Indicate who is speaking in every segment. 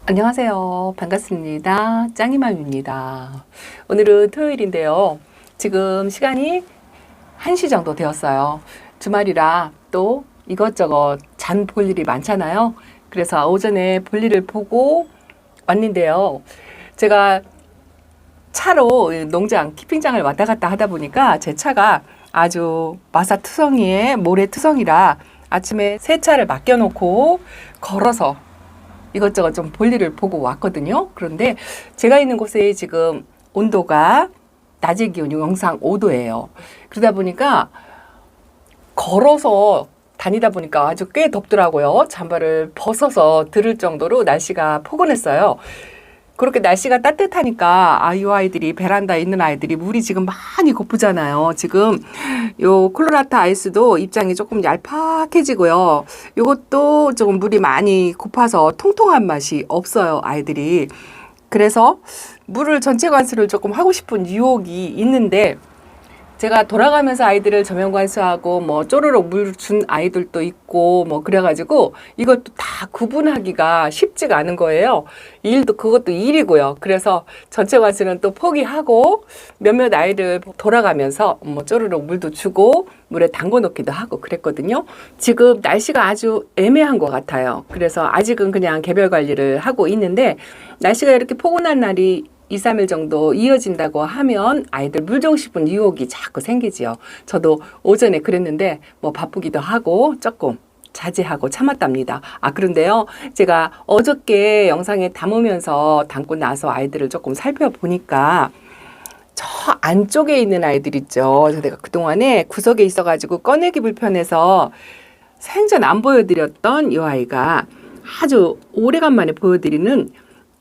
Speaker 1: 안녕하세요. 반갑습니다. 짱이맘입니다. 오늘은 토요일인데요. 지금 시간이 1시 정도 되었어요. 주말이라 또 이것저것 잔 볼 일이 많잖아요. 그래서 오전에 볼 일을 보고 왔는데요. 제가 차로 농장, 키핑장을 왔다 갔다 하다 보니까 제 차가 아주 마사투성이의 모래투성이라 아침에 새 차를 맡겨놓고 걸어서 이것저것 좀 볼일을 보고 왔거든요. 그런데 제가 있는 곳에 지금 온도가 낮의 기온이 영상 5도예요. 그러다 보니까 걸어서 다니다 보니까 아주 꽤 덥더라고요. 잠바를 벗어서 들을 정도로 날씨가 포근했어요. 그렇게 날씨가 따뜻하니까 이 아이들이 베란다에 있는 아이들이 물이 지금 많이 고프잖아요. 지금 요 콜로라타 아이스도 입장이 조금 얄팍해지고요. 요것도 조금 물이 많이 고파서 통통한 맛이 없어요, 아이들이. 그래서 물을 전체 관수를 조금 하고 싶은 유혹이 있는데 제가 돌아가면서 아이들을 저면 관수하고 뭐 쪼르륵 물 준 아이들도 있고 뭐 그래가지고 이것도 다 구분하기가 쉽지가 않은 거예요. 일도 그것도 일이고요. 그래서 전체 관수는 또 포기하고 몇몇 아이를 돌아가면서 뭐 쪼르륵 물도 주고 물에 담궈 놓기도 하고 그랬거든요. 지금 날씨가 아주 애매한 것 같아요. 그래서 아직은 그냥 개별 관리를 하고 있는데 날씨가 이렇게 포근한 날이 2, 3일 정도 이어진다고 하면 아이들 물 주고 싶은 유혹이 자꾸 생기지요. 저도 오전에 그랬는데 뭐 바쁘기도 하고 조금 자제하고 참았답니다. 그런데요. 제가 어저께 영상에 담으면서 담고 나서 아이들을 조금 살펴보니까 저 안쪽에 있는 아이들 있죠. 내가 그동안에 구석에 있어가지고 꺼내기 불편해서 생전 안 보여드렸던 이 아이가 아주 오래간만에 보여드리는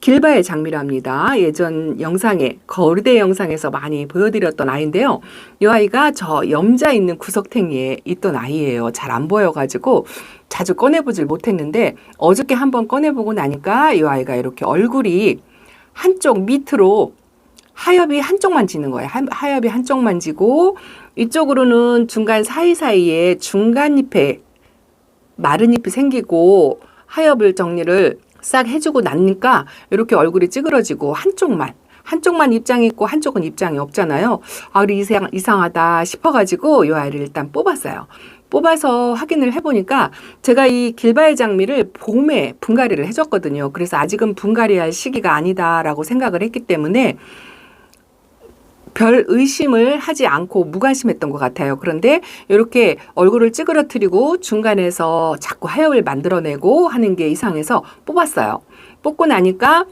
Speaker 1: 길바의 장미랍니다. 예전 영상에 거리대 영상에서 많이 보여드렸던 아이인데요. 이 아이가 저 염자 있는 구석탱이에 있던 아이예요. 잘 안 보여가지고 자주 꺼내보질 못했는데 어저께 한번 꺼내보고 나니까 이 아이가 이렇게 얼굴이 한쪽 밑으로 하엽이 한쪽만 지는 거예요. 하엽이 한쪽만 지고 이쪽으로는 중간 사이사이에 중간 잎에 마른 잎이 생기고 하엽을 정리를 싹 해주고 나니까 이렇게 얼굴이 찌그러지고 한쪽만 입장이 있고 한쪽은 입장이 없잖아요. 우리 이상하다 싶어가지고 이 아이를 일단 뽑았어요. 뽑아서 확인을 해보니까 제가 이 길바의 장미를 봄에 분갈이를 해줬거든요. 그래서 아직은 분갈이할 시기가 아니다라고 생각을 했기 때문에 별 의심을 하지 않고 무관심했던 것 같아요. 그런데 이렇게 얼굴을 찌그러뜨리고 중간에서 자꾸 하엽을 만들어내고 하는 게 이상해서 뽑았어요. 뽑고 나니까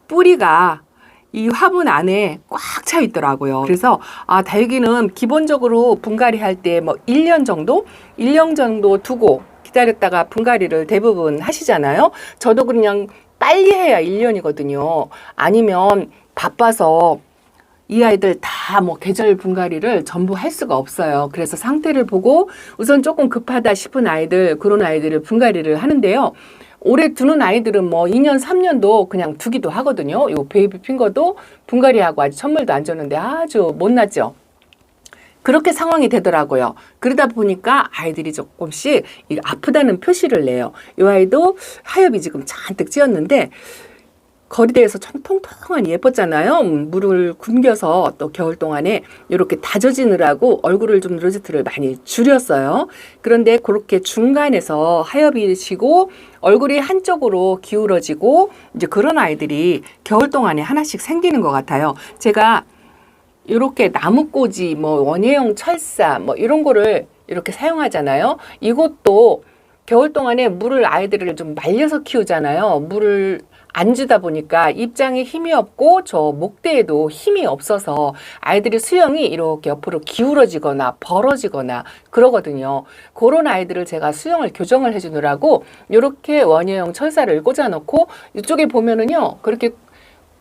Speaker 1: 뿌리가 이 화분 안에 꽉 차 있더라고요. 그래서 달기는 기본적으로 분갈이 할 때 뭐 1년 정도 두고 기다렸다가 분갈이를 대부분 하시잖아요. 저도 그냥 빨리 해야 1년이거든요. 아니면 바빠서 이 아이들 다 뭐 계절 분갈이를 전부 할 수가 없어요. 그래서 상태를 보고 우선 조금 급하다 싶은 아이들, 그런 아이들을 분갈이를 하는데요. 오래 두는 아이들은 뭐 2년, 3년도 그냥 두기도 하거든요. 요 베이비 핑거도 분갈이하고 아직 선물도 안 줬는데 아주 못났죠. 그렇게 상황이 되더라고요. 그러다 보니까 아이들이 조금씩 아프다는 표시를 내요. 이 아이도 하엽이 지금 잔뜩 찌었는데 거리대에서 참 통통하니 예뻤잖아요. 물을 굶겨서 또 겨울 동안에 이렇게 다져지느라고 얼굴을 좀 로제트를 많이 줄였어요. 그런데 그렇게 중간에서 하엽이 지고 얼굴이 한쪽으로 기울어지고 이제 그런 아이들이 겨울 동안에 하나씩 생기는 것 같아요. 제가 이렇게 나무꽂이, 뭐 원예용 철사, 뭐 이런 거를 이렇게 사용하잖아요. 이것도 겨울 동안에 물을 아이들을 좀 말려서 키우잖아요. 물을 안 주다 보니까 입장에 힘이 없고 저 목대에도 힘이 없어서 아이들의 수영이 이렇게 옆으로 기울어지거나 벌어지거나 그러거든요. 그런 아이들을 제가 수영을 교정을 해주느라고 이렇게 원예용 철사를 꽂아놓고 이쪽에 보면은요 그렇게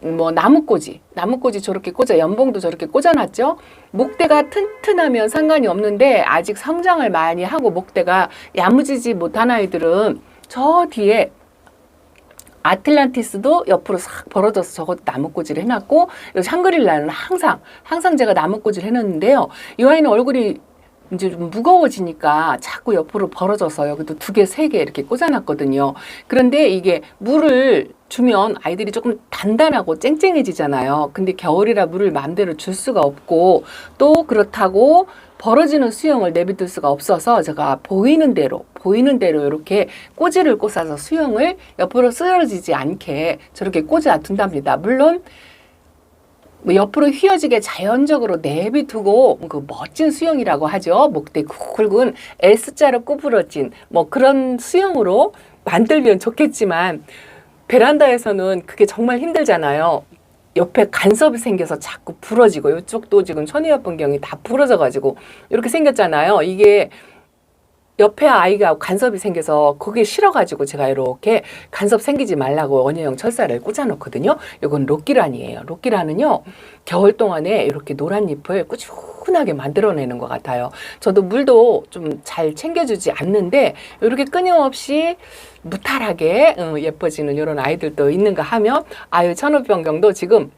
Speaker 1: 뭐 나무꽂이 저렇게 연봉도 저렇게 꽂아놨죠. 목대가 튼튼하면 상관이 없는데 아직 성장을 많이 하고 목대가 야무지지 못한 아이들은 저 뒤에 아틀란티스도 옆으로 싹 벌어져서 저것도 나무꽂이를 해놨고 샹그릴라는 항상 제가 나무꽂이를 해놨는데요. 이 아이는 얼굴이 이제 좀 무거워지니까 자꾸 옆으로 벌어져서 여기도 2개, 3개 이렇게 꽂아놨거든요. 그런데 이게 물을 주면 아이들이 조금 단단하고 쨍쨍해지잖아요. 근데 겨울이라 물을 마음대로 줄 수가 없고 또 그렇다고 벌어지는 수영을 내비둘 수가 없어서 제가 보이는 대로 이렇게 꼬지를 꽂아서 수영을 옆으로 쓰러지지 않게 저렇게 꽂아 둔답니다. 물론 뭐 옆으로 휘어지게 자연적으로 내비두고 그 멋진 수영이라고 하죠. 목대 굵은 S자로 구부러진 뭐 그런 수영으로 만들면 좋겠지만 베란다에서는 그게 정말 힘들잖아요. 옆에 간섭이 생겨서 자꾸 부러지고 이쪽도 지금 천의협분경이 다 부러져가지고 이렇게 생겼잖아요. 이게 옆에 아이가 간섭이 생겨서 거기에 실어가지고 제가 이렇게 간섭 생기지 말라고 원예형 철사를 꽂아놓거든요. 이건 록기란이에요. 록기란은요, 겨울 동안에 이렇게 노란 잎을 꾸준하게 만들어내는 것 같아요. 저도 물도 좀 잘 챙겨주지 않는데 이렇게 끊임없이 무탈하게 예뻐지는 이런 아이들도 있는가 하면 아유 천우병경도 지금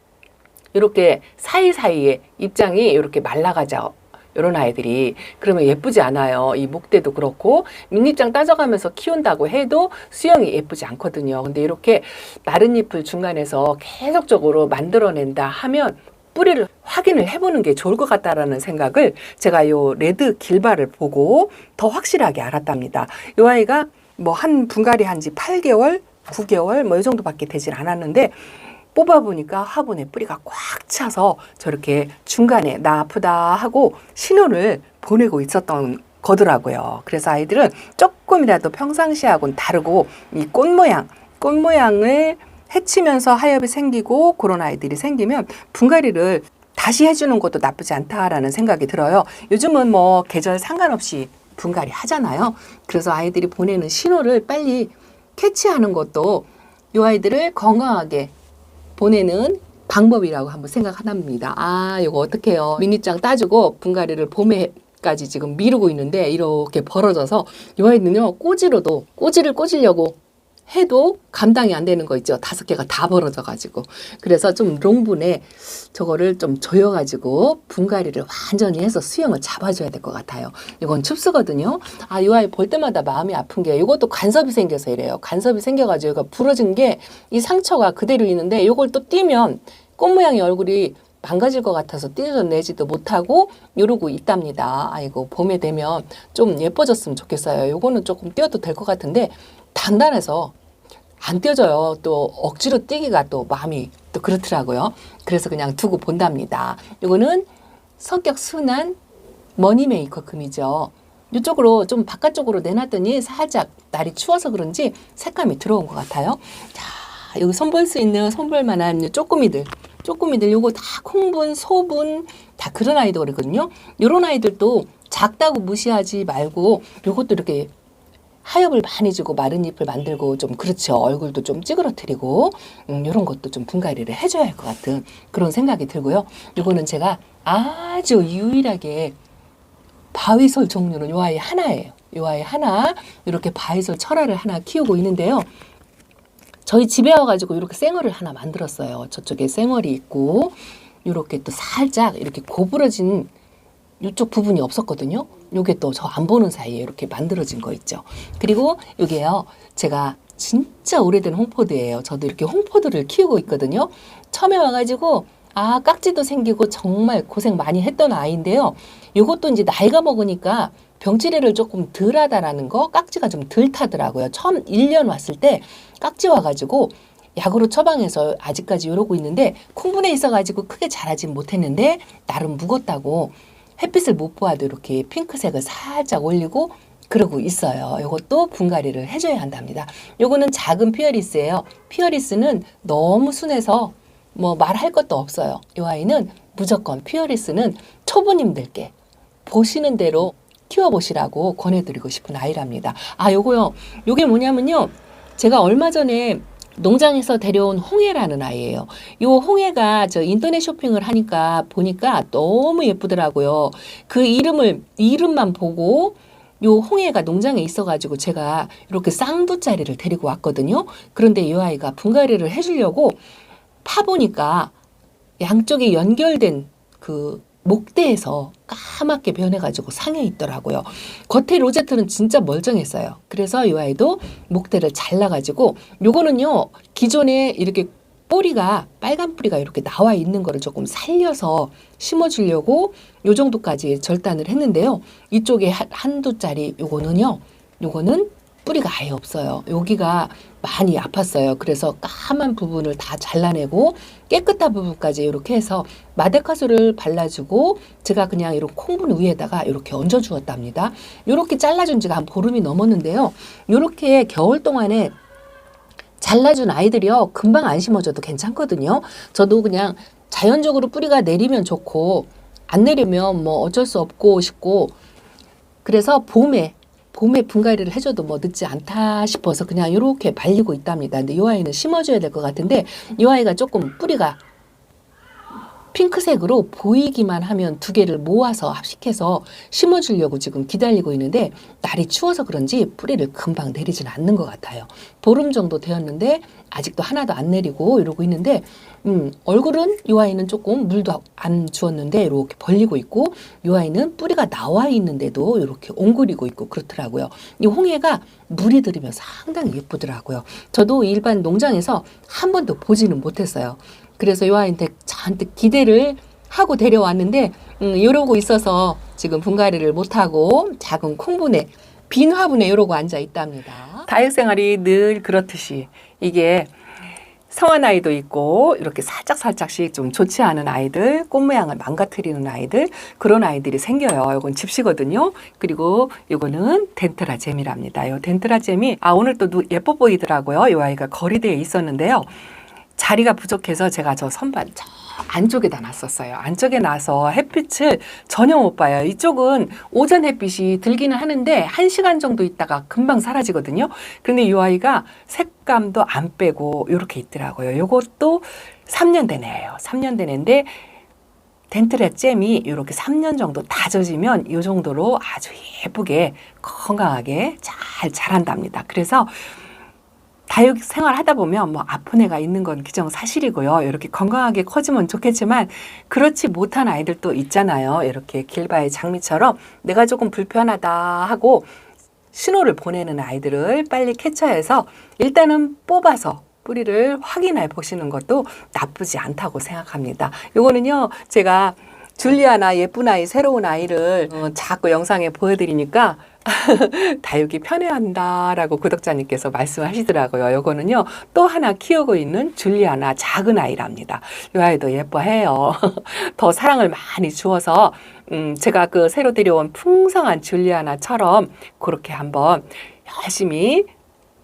Speaker 1: 이렇게 사이사이에 입장이 이렇게 말라가죠. 이런 아이들이 그러면 예쁘지 않아요. 이 목대도 그렇고 밑잎장 따져가면서 키운다고 해도 수영이 예쁘지 않거든요. 근데 이렇게 마른 잎을 중간에서 계속적으로 만들어낸다 하면 뿌리를 확인을 해보는 게 좋을 것 같다라는 생각을 제가 요 레드 길바를 보고 더 확실하게 알았답니다. 이 아이가 뭐 한 분갈이 한지 8개월, 9개월 뭐 이 정도밖에 되질 않았는데 뽑아보니까 화분에 뿌리가 꽉 차서 저렇게 중간에 나 아프다 하고 신호를 보내고 있었던 거더라고요. 그래서 아이들은 조금이라도 평상시하고는 다르고 이 꽃 모양을 해치면서 하엽이 생기고 그런 아이들이 생기면 분갈이를 다시 해주는 것도 나쁘지 않다라는 생각이 들어요. 요즘은 뭐 계절 상관없이 분갈이 하잖아요. 그래서 아이들이 보내는 신호를 빨리 캐치하는 것도 이 아이들을 건강하게 보내는 방법이라고 한번 생각합니다. 아, 이거 어떻게 해요? 미니장 따주고 분갈이를 봄에까지 지금 미루고 있는데 이렇게 벌어져서 이 아이는요, 꼬지를 꽂으려고 해도 감당이 안 되는 거 있죠. 5개가 다 벌어져가지고. 그래서 좀 롱분에 저거를 좀 조여가지고 분갈이를 완전히 해서 수영을 잡아줘야 될 것 같아요. 이건 춥스거든요. 아, 이 아이 볼 때마다 마음이 아픈 게 이것도 간섭이 생겨서 이래요. 간섭이 생겨가지고 얘가 부러진 게 이 상처가 그대로 있는데 이걸 또 띄면 꽃 모양의 얼굴이 망가질 것 같아서 띄어내지도 못하고 이러고 있답니다. 아이고 봄에 되면 좀 예뻐졌으면 좋겠어요. 요거는 조금 띄어도 될 것 같은데 단단해서 안 띄어져요. 또 억지로 띄기가 또 마음이 또 그렇더라고요. 그래서 그냥 두고 본답니다. 이거는 성격 순한 머니 메이커 금이죠. 이쪽으로 좀 바깥쪽으로 내놨더니 살짝 날이 추워서 그런지 색감이 들어온 것 같아요. 자, 여기 손볼 수 있는 손볼 만한 쪼꼬미들 요거 다 콩분, 소분 다 그런 아이들이거든요. 이런 아이들도 작다고 무시하지 말고 요것도 이렇게 하엽을 많이 주고 마른 잎을 만들고 좀 그렇죠. 얼굴도 좀 찌그러뜨리고 이런 것도 좀 분갈이를 해줘야 할 것 같은 그런 생각이 들고요. 이거는 제가 아주 유일하게 바위솔 종류는 요 아이 하나예요. 요 아이 하나 이렇게 바위솔 철화를 하나 키우고 있는데요. 저희 집에 와가지고 이렇게 쌩얼을 하나 만들었어요. 저쪽에 쌩얼이 있고 이렇게 또 살짝 이렇게 고부러진 이쪽 부분이 없었거든요. 요게 또 저 안 보는 사이에 이렇게 만들어진 거 있죠. 그리고 요게요. 제가 진짜 오래된 홍포드예요. 저도 이렇게 홍포드를 키우고 있거든요. 처음에 와가지고 아 깍지도 생기고 정말 고생 많이 했던 아이인데요. 요것도 이제 나이가 먹으니까 병치레를 조금 덜 하다라는 거, 깍지가 좀 덜 타더라고요. 처음 1년 왔을 때 깍지 와가지고 약으로 처방해서 아직까지 이러고 있는데 콩분에 있어가지고 크게 자라진 못했는데 나름 묵었다고 햇빛을 못 보아도 이렇게 핑크색을 살짝 올리고 그러고 있어요. 이것도 분갈이를 해줘야 한답니다. 요거는 작은 피어리스예요. 피어리스는 너무 순해서 뭐 말할 것도 없어요. 이 아이는 무조건 피어리스는 초보님들께 보시는 대로 키워보시라고 권해드리고 싶은 아이랍니다. 아, 요거요. 요게 뭐냐면요. 제가 얼마 전에 농장에서 데려온 홍해라는 아이예요. 요 홍해가 저 인터넷 쇼핑을 하니까 보니까 너무 예쁘더라고요. 그 이름만 보고 요 홍해가 농장에 있어가지고 제가 이렇게 쌍두짜리를 데리고 왔거든요. 그런데 이 아이가 분갈이를 해주려고 파보니까 양쪽에 연결된 그
Speaker 2: 목대에서 까맣게 변해가지고 상해 있더라고요. 겉에 로제트는 진짜 멀쩡했어요. 그래서 이 아이도 목대를 잘라가지고 요거는요 기존에 이렇게 뿌리가 빨간 뿌리가 이렇게 나와 있는 거를 조금 살려서 심어주려고 요 정도까지 절단을 했는데요. 이쪽에 한두 짜리 요거는 뿌리가 아예 없어요. 여기가 많이 아팠어요. 그래서 까만 부분을 다 잘라내고 깨끗한 부분까지 이렇게 해서 마데카솔을 발라주고 제가 그냥 이런 콩분 위에다가 이렇게 얹어 주었답니다. 이렇게 잘라준 지가 한 보름이 넘었는데요. 이렇게 겨울 동안에 잘라준 아이들이요 금방 안 심어줘도 괜찮거든요. 저도 그냥 자연적으로 뿌리가 내리면 좋고 안 내리면 뭐 어쩔 수 없고 싶고 그래서 봄에 분갈이를 해줘도 뭐 늦지 않다 싶어서 그냥 이렇게 말리고 있답니다. 근데 이 아이는 심어줘야 될 것 같은데 이 아이가 조금 뿌리가 핑크색으로 보이기만 하면 두 개를 모아서 합식해서 심어주려고 지금 기다리고 있는데 날이 추워서 그런지 뿌리를 금방 내리진 않는 것 같아요. 보름 정도 되었는데 아직도 하나도 안 내리고 이러고 있는데 얼굴은 이 아이는 조금 물도 안 주었는데 이렇게 벌리고 있고 이 아이는 뿌리가 나와 있는데도 이렇게 옹그리고 있고 그렇더라고요. 이 홍해가 물이 들으면 상당히 예쁘더라고요. 저도 일반 농장에서 한 번도 보지는 못했어요. 그래서 이 아이한테 잔뜩 기대를 하고 데려왔는데 이러고 있어서 지금 분갈이를 못하고 작은 콩분에 빈 화분에 이러고 앉아 있답니다.
Speaker 1: 다육 생활이 늘 그렇듯이 이게 성한 아이도 있고 이렇게 살짝씩 좀 좋지 않은 아이들, 꽃 모양을 망가뜨리는 아이들 그런 아이들이 생겨요. 이건 집시거든요. 그리고 이거는 덴트라 잼이랍니다. 이 덴트라 잼이 오늘 또 예뻐 보이더라고요. 이 아이가 거리대에 있었는데요. 자리가 부족해서 제가 저 선반 저 안쪽에다 놨었어요. 안쪽에 놔서 햇빛을 전혀 못 봐요. 이쪽은 오전 햇빛이 들기는 하는데 1시간 정도 있다가 금방 사라지거든요. 그런데 이 아이가 색감도 안 빼고 이렇게 있더라고요. 이것도 3년 된 애예요. 3년 된 애인데 덴트라 잼이 이렇게 3년 정도 다져지면 이 정도로 아주 예쁘게 건강하게 잘 자란답니다. 그래서 다육 생활 하다 보면 뭐 아픈 애가 있는 건 기정사실이고요. 이렇게 건강하게 커지면 좋겠지만 그렇지 못한 아이들도 있잖아요. 이렇게 길바의 장미처럼 내가 조금 불편하다 하고 신호를 보내는 아이들을 빨리 캐쳐해서 일단은 뽑아서 뿌리를 확인해 보시는 것도 나쁘지 않다고 생각합니다. 요거는요, 제가 줄리아나 예쁜 아이, 새로운 아이를 자꾸 영상에 보여드리니까 다육이 편애한다라고 구독자님께서 말씀하시더라고요. 요거는요 또 하나 키우고 있는 줄리아나 작은 아이랍니다. 이 아이도 예뻐해요. 더 사랑을 많이 주어서 제가 그 새로 데려온 풍성한 줄리아나처럼 그렇게 한번 열심히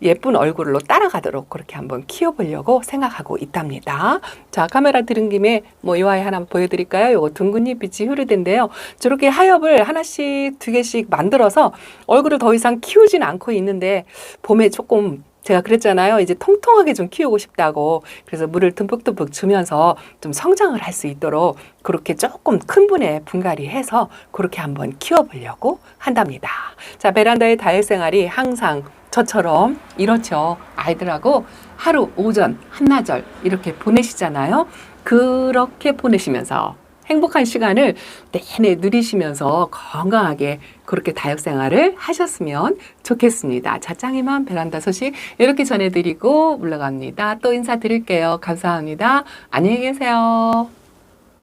Speaker 1: 예쁜 얼굴로 따라가도록 그렇게 한번 키워보려고 생각하고 있답니다. 자, 카메라 들은 김에 뭐 이 아이 하나 보여드릴까요? 요거 둥근잎빛이 휴르된데요. 저렇게 하엽을 하나씩 두 개씩 만들어서 얼굴을 더 이상 키우진 않고 있는데 봄에 조금 제가 그랬잖아요. 이제 통통하게 좀 키우고 싶다고. 그래서 물을 듬뿍듬뿍 주면서 좀 성장을 할 수 있도록 그렇게 조금 큰 분에 분갈이해서 그렇게 한번 키워보려고 한답니다. 자, 베란다의 다육 생활이 항상 저처럼 이렇죠. 아이들하고 하루 오전 한나절 이렇게 보내시잖아요. 그렇게 보내시면서 행복한 시간을 내내 누리시면서 건강하게 그렇게 다육 생활을 하셨으면 좋겠습니다. 자, 짱이만 베란다 소식 이렇게 전해드리고 물러갑니다. 또 인사드릴게요. 감사합니다. 안녕히 계세요.